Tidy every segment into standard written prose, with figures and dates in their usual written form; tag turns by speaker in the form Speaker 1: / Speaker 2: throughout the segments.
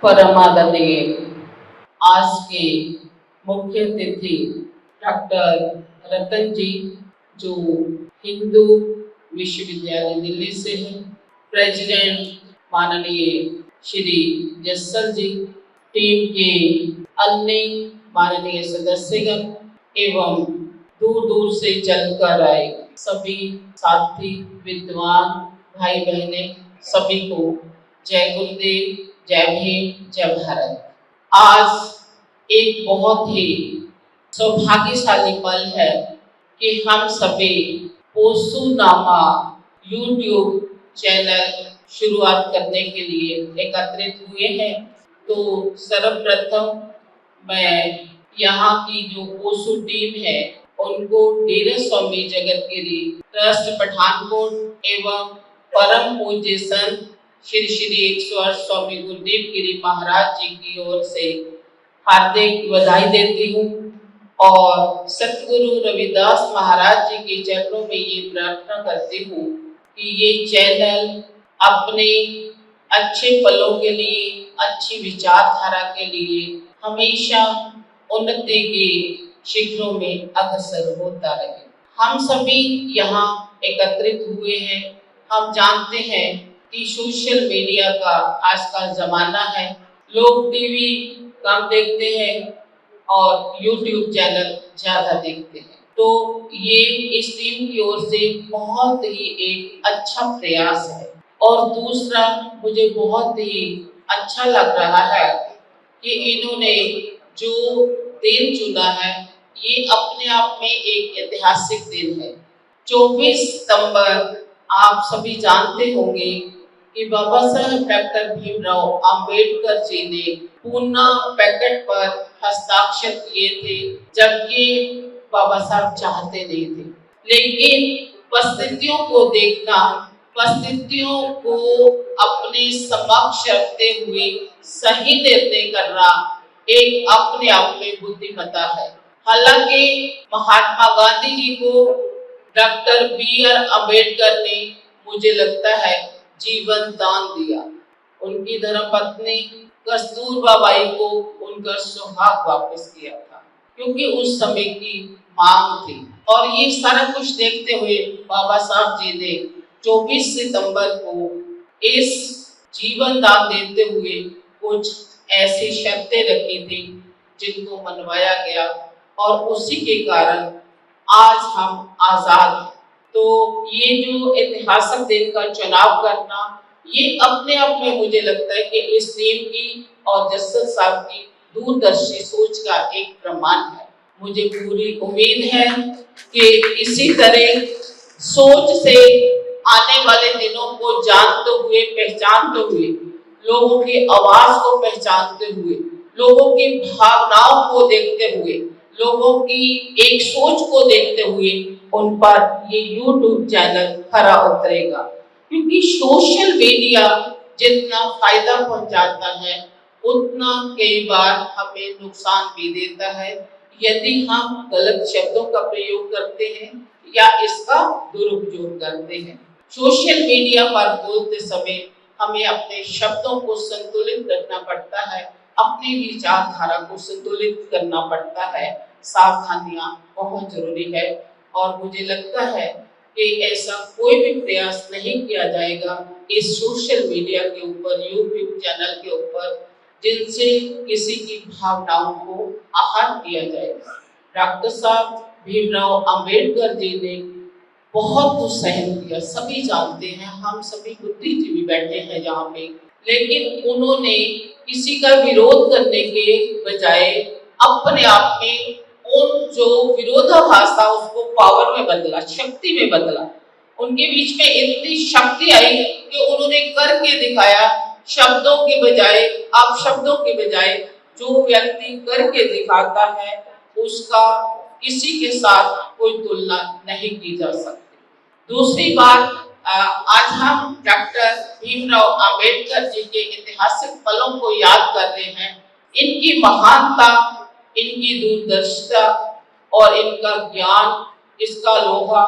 Speaker 1: परम आदरणीय आज के मुख्य अतिथि डॉक्टर रतन जी, जो हिंदू विश्वविद्यालय दिल्ली से हैं, प्रेसिडेंट माननीय श्री जस्सल जी, टीम के अन्य माननीय सदस्यगण एवं दूर दूर से चलकर आए सभी साथी, विद्वान भाई बहने, सभी को जय गुरुदेव, जय भीम, जय भारत। आज एक बहुत ही सौभाग्यशाली पल है कि हम सभी पोसूनामा यूट्यूब चैनल शुरुआत करने के लिए एकत्रित हुए हैं। तो सर्वप्रथम मैं यहाँ की जो पोसू टीम है उनको डेरा स्वामी जगतगिरी ट्रस्ट पठानकोट एवं परम पूज्य संत श्री श्री 108 स्वामी गुरुदेव गिरी महाराज जी की ओर से हार्दिक बधाई देती हूँ और सतगुरु रविदास महाराज जी के चरणों में ये प्रार्थना करती हूँ कि ये चैनल अपने अच्छे पलों के लिए, अच्छी विचारधारा के लिए हमेशा उन्नति के शिखरों में अग्रसर होता रहे। हम सभी यहाँ एकत्रित हुए हैं। हम जानते हैं कि सोशल मीडिया का आज का जमाना है। लोग टीवी कम देखते हैं और यूट्यूब चैनल ज्यादा देखते हैं। तो ये इस टीम की ओर से बहुत ही एक अच्छा प्रयास है। और दूसरा मुझे बहुत ही अच्छा लग रहा है कि इन्होंने जो दिन चुना है ये अपने आप में एक ऐतिहासिक दिन है। 24 सितंबर आप सभी जानते होंगे कि बाबा साहब डॉक्टर भीमराव अंबेडकर जी ने पूना पैकेट पर हस्ताक्षर किए थे, जबकि बाबा साहब चाहते नहीं थे। लेकिन परिस्थितियों को देखना, परिस्थितियों को अपने समक्ष रखते हुए सही निर्णय करना एक अपने आप में बुद्धिमत्ता है। हालांकि महात्मा गांधी जी को डॉक्टर B.R. अम्बेडकर ने, मुझे लगता है, जीवन दान दिया। उनकी धर्मपत्नी कस्तूरबा बाई को उनका सुहाग वापस किया था, क्योंकि उस समय की मांग थी। और ये सारा कुछ देखते हुए बाबा साहब जी ने 24 सितंबर को इस जीवन दान देते हुए कुछ ऐसी शर्तें रखी थी जिनको मनवाया गया और उसी के कारण आज हम आजाद हैं। तो ये जो ऐतिहासिक दिन का चुनाव करना, ये अपने आप में मुझे लगता है कि इस टीम की और जस्सल साहब की दूरदर्शी सोच का एक प्रमाण है। मुझे पूरी उम्मीद है कि इसी तरह सोच से आने वाले दिनों को जानते हुए, पहचानते हुए, लोगों की आवाज को पहचानते हुए, लोगों की भावनाओं को देखते हुए, लोगों की एक सोच को देखते हुए उन पर ये यूट्यूब चैनल खरा उतरेगा। क्योंकि सोशल मीडिया जितना फायदा पहुंचाता है उतना कई बार हमें नुकसान भी देता है, यदि हम गलत शब्दों का प्रयोग करते हैं या इसका दुरुपयोग करते हैं। सोशल मीडिया पर बोलते समय हमें अपने शब्दों को संतुलित रखना पड़ता है, अपनी विचारधारा को संतुलित करना पड़ता है। सावधानियां बहुत जरूरी है और मुझे लगता है कि ऐसा कोई भी प्रयास नहीं किया जाएगा इस सोशल मीडिया के ऊपर, यूट्यूब चैनल के ऊपर, जिनसे किसी की भावनाओं को आहत किया जाएगा। डॉक्टर साहब भीमराव अंबेडकर जी ने बहुत कुछ सहन किया, सभी जानते हैं, हम सभी बुद्धिजीवी बैठे हैं यहाँ पे, लेकिन उन्होंने किसी का विरोध करने के बजाय अपने आप में उन जो विरोधाभास था उसको पावर में बदला, शक्ति में बदला। उनके बीच में इतनी शक्ति आई कि उन्होंने करके दिखाया। शब्दों के बजाय, अपशब्दों के बजाय जो व्यक्ति करके दिखाता है उसका किसी के साथ कोई तुलना नहीं की जा सकती। दूसरी बात, आज हम डॉक्टर भीमराव अंबेडकर जी के ऐतिहासिक पलों को याद कर रहे हैं। इनकी महानता, इनकी दूरदर्शिता और इनका ज्ञान, इसका लोहा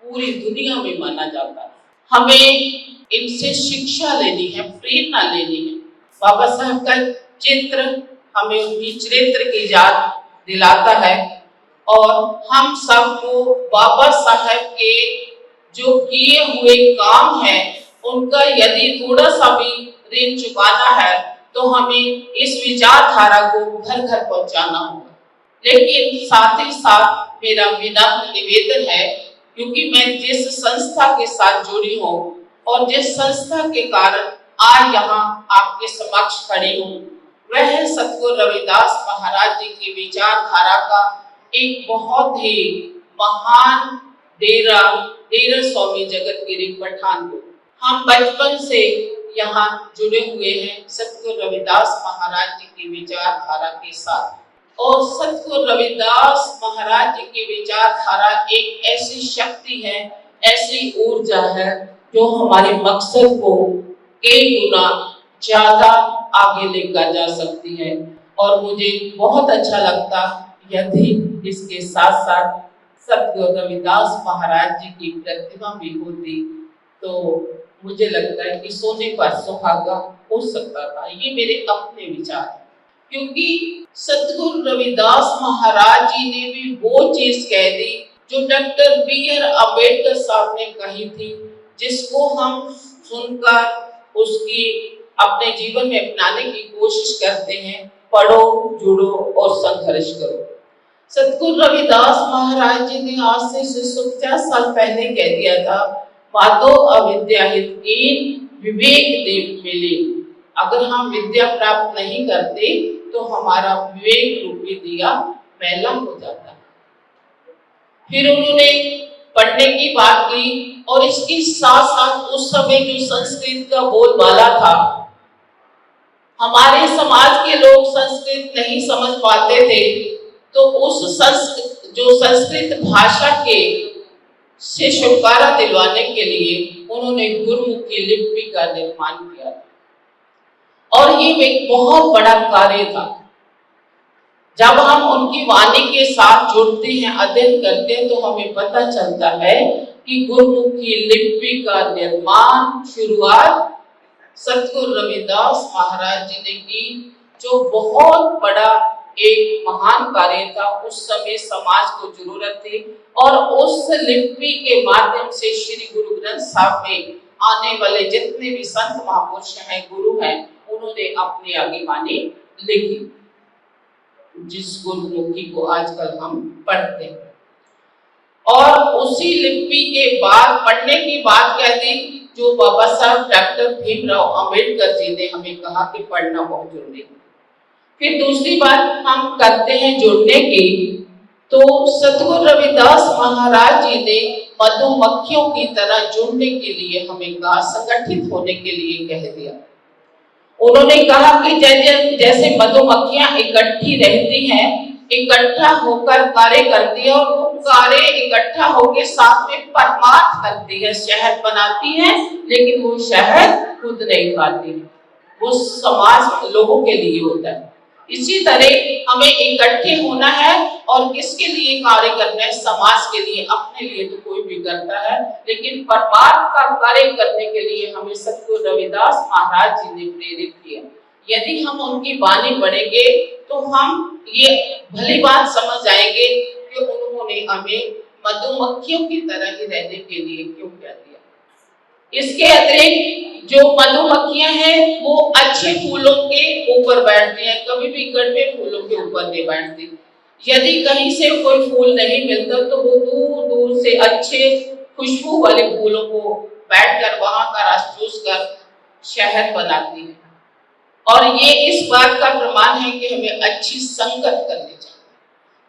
Speaker 1: पूरी दुनिया में माना जाता है। हमें इनसे शिक्षा लेनी है, प्रेरणा लेनी है। बाबा साहब का चित्र हमें उनकी चरित्र की याद दिलाता है और हम सबको बाबा साहब के जो किए हुए काम है उनका यदि थोड़ा सा भी ऋण चुकाना है तो हमें इस विचारधारा को घर घर पहुंचाना होगा। लेकिन साथ ही साथ मेरा विनम्र निवेदन है, क्योंकि मैं जिस संस्था के साथ जुड़ी हूँ और जिस संस्था के कारण आज यहाँ आपके समक्ष खड़ी हूँ, वह है सतगुरु रविदास महाराज जी की विचारधारा का एक बहुत ही महान डेरा स्वामी जगत गिरी पठानकोट। हम बचपन से यहाँ जुड़े हुए हैं सतगुरु रविदास महाराज जी की विचारधारा के साथ। और सतगुरु रविदास महाराज जी की विचारधारा एक ऐसी शक्ति है, ऐसी ऊर्जा है जो हमारे मकसद को कई गुना ज्यादा आगे लेकर जा सकती है। और मुझे बहुत अच्छा लगता यदि इसके साथ साथ सतगुरु रविदास महाराज जी की प्रतिमा भी होती तो मुझे लगता है कि सोने पर सुहागा हो सकता था। ये मेरे अपने विचार हैं, क्योंकि सतगुरु रविदास महाराज जी ने भी वो चीज कह दी जो डॉक्टर बी.आर. अम्बेडकर साहब ने कही थी, जिसको हम सुनकर उसकी अपने जीवन में अपनाने की कोशिश करते हैं। पढ़ो, जुड़ो और संघर्ष करो। सतगुरु रविदास महाराज जी ने आज से 150 साल पहले कह दिया था, माधो अविद्या हित कीन विवेक देव मिले। अगर हम विद्या प्राप्त नहीं करते तो हमारा विवेक रूपी दिया मैला हो जाता है। फिर उन्होंने पढ़ने की बात की और इसके साथ साथ उस समय जो संस्कृत का बोलबाला था, हमारे समाज के लोग संस्कृत नहीं समझ पाते थे, तो उस संस्कृत भाषा के से छुटकारा दिलवाने के लिए उन्होंने गुरुमुखी लिपि का निर्माण किया और ये एक बहुत बड़ा कार्य था। जब हम उनकी वाणी के साथ जुड़ते हैं, अध्ययन करते हैं, तो हमें पता चलता है कि गुरुमुखी लिपि का निर्माण शुरुआत सतगुरु रविदास महाराज जी ने की, जो बहुत बड़ा एक महान कार्य था। उस समय समाज को जरूरत थी और उस लिपि के माध्यम से श्री गुरु ग्रंथ साहब में आने वाले जितने भी संत महापुरुष हैं, गुरु हैं, उन्होंने अपनी आगे वाणी लिखी, जिस गुरुमुखी को आजकल हम पढ़ते हैं। और उसी लिपि के बाद पढ़ने की बात कह दी, जो बाबा साहब डॉक्टर भीमराव अंबेडकर जी ने हमें कहा कि पढ़ना बहुत जरूरी है। फिर दूसरी बात हम करते हैं जुड़ने की, तो सतगुरु रविदास महाराज जी ने मधुमक्खियों की तरह जुड़ने के लिए हमें कहा, संगठित होने के लिए कह दिया। उन्होंने कहा कि जैसे मधुमक्खियां इकट्ठी रहती हैं, इकट्ठा होकर कार्य करती है और वो कार्य इकट्ठा होकर साथ में परमार्थ करती है, शहद बनाती है, लेकिन वो शहद खुद नहीं खाती, वो समाज लोगों के लिए होता है। इसी तरह हमें इकट्ठे होना है और किसके लिए कार्य करना है? समाज के लिए। अपने लिए तो कोई भी करता है, लेकिन परमार्थ का कार्य करने के लिए हमें सतगुरु रविदास महाराज जी ने प्रेरित किया। यदि हम उनकी वाणी पढ़ेंगे तो हम ये भली बात समझ जाएंगे कि उन्होंने हमें मधुमक्खियों की तरह ही रहने के लिए क्यों कह दिया। इसके अतिरिक्त जो मधुमक्खियां हैं वो अच्छे फूलों के ऊपर बैठती हैं, कभी भी कड़वे फूलों के ऊपर नहीं बैठती। यदि कहीं से कोई फूल नहीं मिलता तो वो दूर दूर से अच्छे खुशबू वाले फूलों को बैठकर वहां का रस चूस कर शहद बनाती है। और ये इस बात का प्रमाण है कि हमें अच्छी संगत करनी चाहिए,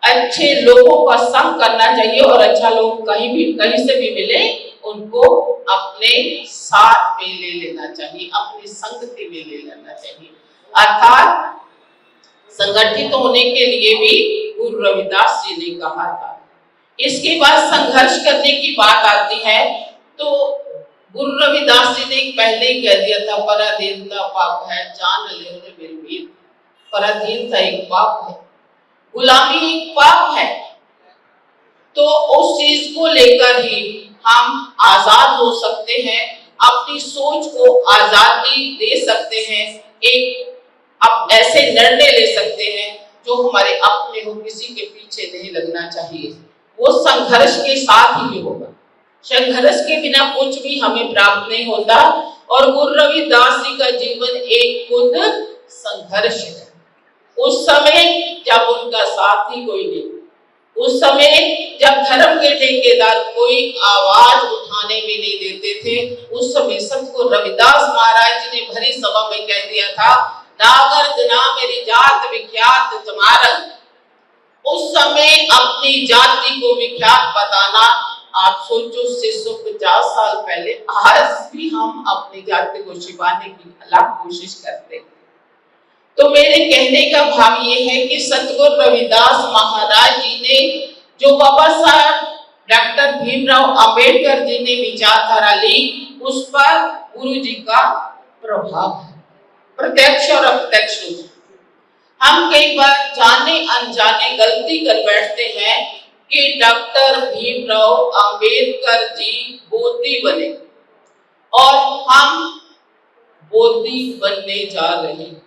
Speaker 1: अच्छे लोगों का संग करना चाहिए और अच्छा लोग कहीं से भी मिले उनको अपने साथ में ले लेना चाहिए, अपनी संगति में ले लेना चाहिए। अर्थात संगठित होने के लिए भी गुरु रविदास जी ने कहा था। इसके बाद संघर्ष करने की बात आती है तो गुरु रविदास जी ने पहले ही कह दिया था, पराधीनता पाप है, जान ले मेरे। पराधीनता एक पाप है, गुलामी एक पाप है। तो उस चीज को लेकर ही हम आजाद हो सकते हैं, अपनी सोच को आजादी दे सकते हैं, एक अब ऐसे निर्णय ले सकते हैं जो हमारे अपने हो, किसी के पीछे नहीं लगना चाहिए। वो संघर्ष के साथ ही होगा। संघर्ष के बिना कुछ भी हमें प्राप्त नहीं होता। और गुरु रविदास जी का जीवन एक खुद संघर्ष है। उस समय जब उनका साथी कोई नहीं, उस समय जब धर्म के ठेकेदार कोई आवाज उठाने भी नहीं देते थे, उस समय सतगुरु रविदास महाराज जी ने भरी सभा में कह दिया था, नागर जना मेरी जात विख्यात तुम्हारन। उस समय अपनी जाति को विख्यात बताना, आप सोचो 650 साल पहले, आज भी हम अपनी जाति को छिपाने की अलग कोशिश करते हैं। तो मेरे कहने का भाव ये है कि सतगुरु रविदास महाराज जी ने जो बाबा साहब डॉक्टर भीमराव अंबेडकर जी ने विचारधारा ली, उस पर गुरु जी का प्रभाव है, प्रत्यक्ष और अप्रत्यक्ष रूप। हम कई बार जाने अनजाने गलती कर बैठते हैं कि डॉक्टर भीमराव अंबेडकर जी बोधी बने और हम बोधी बनने जा रहे हैं।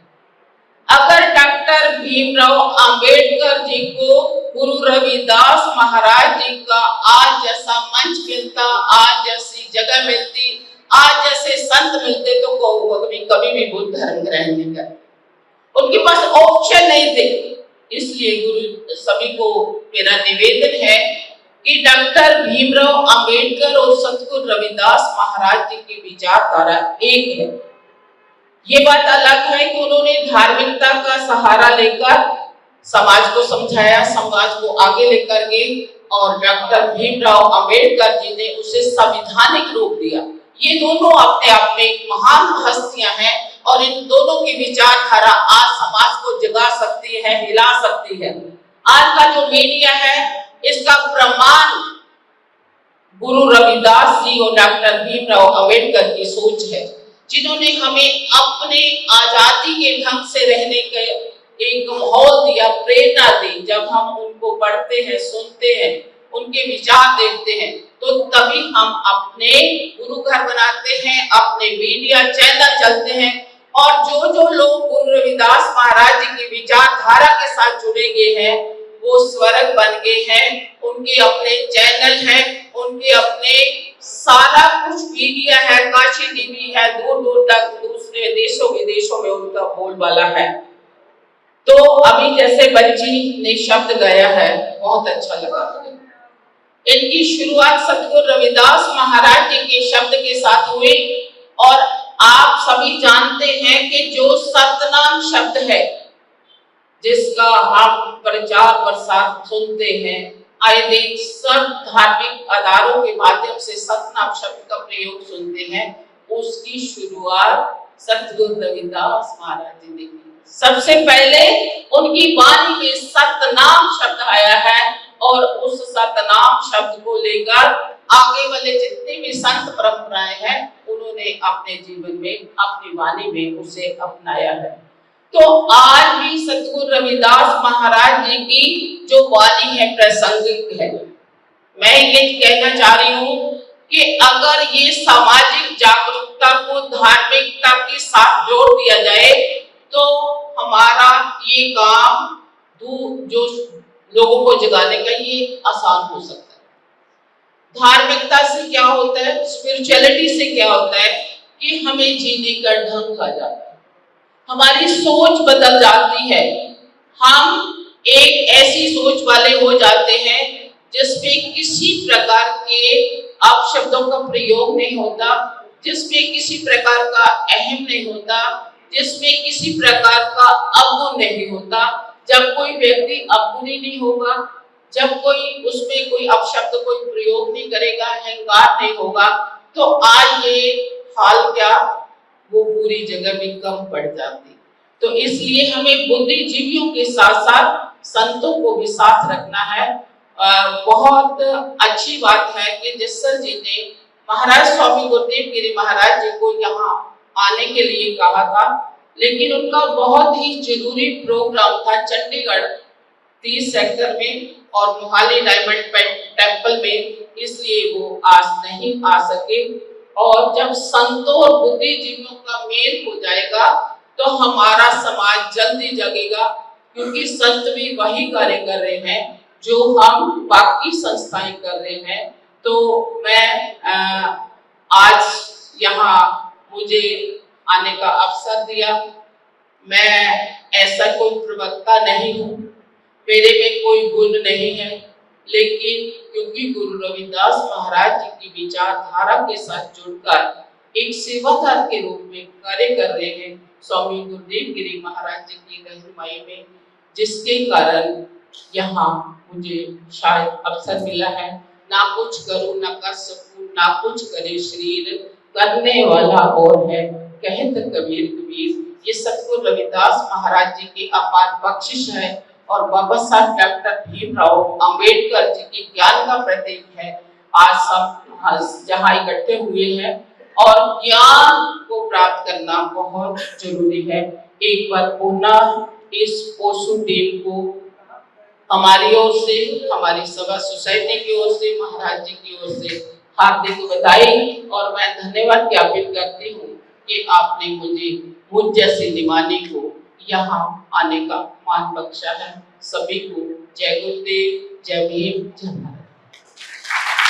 Speaker 1: अगर डॉक्टर भीमराव अंबेडकर जी को गुरु रविदास महाराज जी का आज जैसा मंच मिलता, आज जैसी जगह मिलती, आज जैसे संत मिलते, तो कभी भी बुद्ध धर्म ग्रहण नहीं करते। उनके पास ऑप्शन नहीं थे। इसलिए गुरु सभी को मेरा निवेदन है कि डॉक्टर भीमराव अंबेडकर और सतगुरु रविदास महाराज जी की विचारधारा एक है। ये बात अलग है कि उन्होंने धार्मिकता का सहारा लेकर समाज को समझाया, समाज को आगे लेकर गए, और डॉक्टर भीमराव अंबेडकर जी ने उसे संवैधानिक रूप दिया। ये दोनों अपने आप में एक महान हस्तियां हैं और इन दोनों की विचारधारा आज समाज को जगा सकती है, हिला सकती है। आज का जो मीडिया है, इसका प्रमाण गुरु रविदास जी और डॉक्टर भीमराव अंबेडकर की सोच है, जिन्होंने हमें अपने आजादी के ढंग से रहने का एक माहौल दिया, प्रेरणा दी। जब हम उनको पढ़ते हैं, सुनते हैं, उनके विचार देखते हैं, तो तभी हम अपने गुरु घर बनाते हैं, अपने मीडिया चैनल चलते हैं। और जो लोग गुरु रविदास महाराज जी की विचारधारा के साथ जुड़े गए हैं, वो स्वर्ग बन गए हैं। उनके अपने चैनल हैं, उनके अपने सारा कुछ मीडिया है, काशी टीवी है, दूर दूर तक दूसरे देशों विदेशों में उनका बोलबाला है। तो अभी जैसे बच्ची ने शब्द गाया है, बहुत अच्छा लगा मुझे। इनकी शुरुआत सतगुरु रविदास महाराज जी के शब्द के साथ हुई। और आप सभी जानते हैं कि जो सतनाम शब्द है, जिसका हम प्रचार प्रसार सुनते हैं, आए दिन सब धार्मिक आधारों के माध्यम से सतनाम शब्द का प्रयोग सुनते हैं, उसकी शुरुआत सतगुरु रविदास महाराज जी ने की। सबसे पहले उनकी वाणी में सतनाम शब्द आया है और उस सतनाम शब्द को लेकर आगे वाले जितने भी संत परंपराएं हैं, उन्होंने अपने जीवन में, अपनी वाणी में उसे अपनाया है। तो आज भी सतगुरु रविदास महाराज जी की जो वाणी है प्रासंगिक है। मैं ये कहना चाह रही हूँ कि अगर ये सामाजिक जागरूकता को धार्मिकता के साथ जोड़ दिया जाए, तो हमारा ये काम जो लोगों को जगाने का, ये आसान हो सकता है। धार्मिकता से क्या होता है, स्पिरिचुअलिटी से क्या होता है कि हमें जीने का ढंग आ जाता है, हमारी सोच बदल जाती है। हम एक ऐसी सोच वाले हो जाते हैं जिसमें किसी प्रकार के अपशब्दों का प्रयोग नहीं होता, जिसमें किसी प्रकार का अहम नहीं होता, जिसमें किसी प्रकार का अवगुण नहीं होता। जब कोई व्यक्ति अवगुणी नहीं होगा, जब कोई उसमें कोई अपशब्द कोई प्रयोग नहीं करेगा, अहंकार नहीं होगा, तो आज ये हाल क्या, वो पूरी जगह में कम पड़ जाती। तो इसलिए हमें बुद्धिजीवियों के साथ साथ संतों को भी साथ रखना है। बहुत अच्छी बात है कि जस्सर जी ने महाराज स्वामी गुरुदेव गिरी महाराज जी को यहाँ आने के लिए कहा था, लेकिन उनका बहुत ही जरूरी प्रोग्राम था चंडीगढ़ 30 सेक्टर में और मोहाली डायमंड टेम्पल में, इसलिए वो आज नहीं आ सके। और जब संतों और बुद्धिजीवियों का मेल हो जाएगा, तो हमारा समाज जल्दी जगेगा, क्योंकि संत भी वही कार्य कर रहे हैं जो हम बाकी संस्थाएं कर रहे हैं। तो मैं आज यहाँ मुझे आने का अवसर दिया। मैं ऐसा कोई प्रवक्ता नहीं हूँ, मेरे में कोई गुण नहीं है, लेकिन क्योंकि गुरु रविदास महाराज जी की विचारधारा के साथ जुड़कर एक सेवादार के रूप में कार्य कर रहे हैं स्वामी गुरुदेव गिरी महाराज जी की रहनुमाई में, जिसके कारण यहाँ मुझे शायद अवसर मिला है। ना कुछ करूँ ना कर सकूँ, ना कुछ करे शरीर, करने वाला और है कहत कबीर कबीर। ये सतगुरु रविदास महाराज जी की अपार बख्शिश है और बाबा साहब डॉक्टर भीमराव अंबेडकर जी की ज्ञान का प्रतीक है। आज सब जहाँ इकट्ठे हुए हैं और ज्ञान को प्राप्त करना बहुत जरूरी है। एक बार पुनः इस पोषु टीम को हमारी ओर से, हमारी सभा सोसाइटी की ओर से, महाराज जी की ओर से हार्दिक बधाई और मैं धन्यवाद ज्ञापित करती हूँ कि आपने मुझ जैसे निमानी को यहाँ आने का मान बख्शा है। सभी को जय गुरुदेव, जय भीम, जय भारत।